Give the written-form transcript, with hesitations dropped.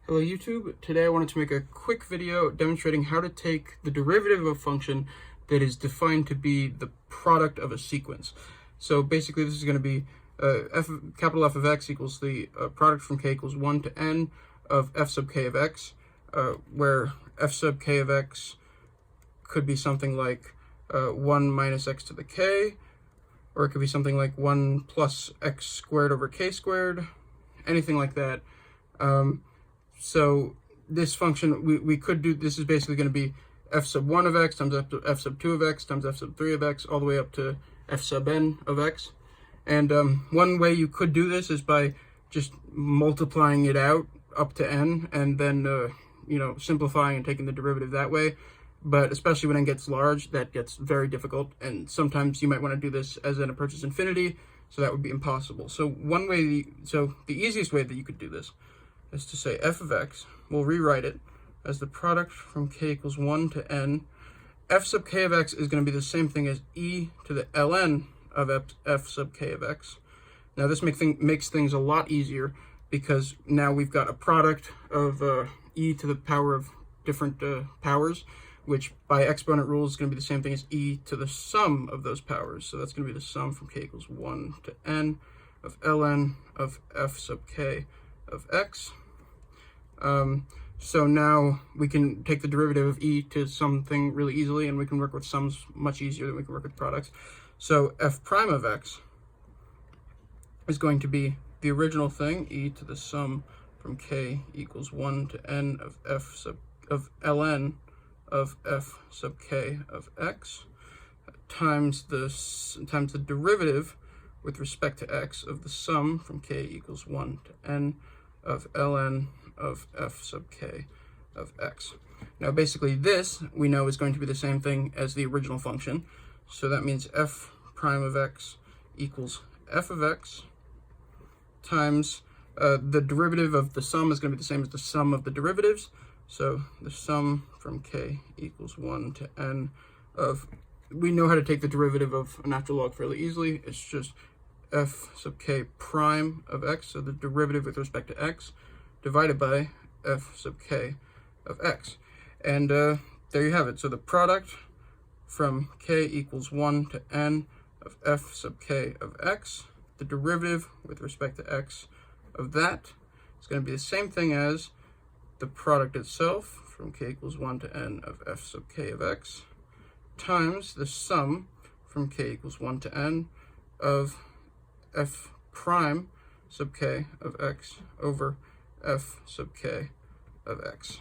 Hello YouTube, today I wanted to make a quick video demonstrating how to take the derivative of a function that is defined to be the product of a sequence. So basically this is going to be capital F of x equals the product from k equals 1 to n of f sub k of x, where f sub k of x could be something like 1 minus x to the k, or it could be something like 1 plus x squared over k squared, anything like that. So this function, we could do, this is basically going to be f sub 1 of x times f sub 2 of x times f sub 3 of x all the way up to f sub n of x. And one way you could do this is by just multiplying it out up to n and then, simplifying and taking the derivative that way. But especially when n gets large, that gets very difficult. And sometimes you might want to do this as n approaches infinity, so that would be impossible. So the easiest way that you could do this is to say f of x, we'll rewrite it as the product from k equals 1 to n. F sub k of x is going to be the same thing as e to the ln of f sub k of x. Now this makes things a lot easier because now we've got a product of e to the power of different powers, which by exponent rules is going to be the same thing as e to the sum of those powers. So that's going to be the sum from k equals 1 to n of ln of f sub k of x. So now we can take the derivative of e to something really easily, and we can work with sums much easier than we can work with products. So f prime of x is going to be the original thing, e to the sum from k equals 1 to n of ln of f sub k of x times the derivative with respect to x of the sum from k equals 1 to n of ln of f sub k of x. Now basically this we know is going to be the same thing as the original function, so that means f prime of x equals f of x times the derivative of the sum is going to be the same as the sum of the derivatives, so the sum from k equals 1 to n of, we know how to take the derivative of a natural log fairly easily, it's just f sub k prime of x, so the derivative with respect to x, divided by f sub k of x. And there you have it. So the product from k equals 1 to n of f sub k of x, the derivative with respect to x of that is going to be the same thing as the product itself from k equals 1 to n of f sub k of x times the sum from k equals 1 to n of f prime sub k of x over f sub k of x.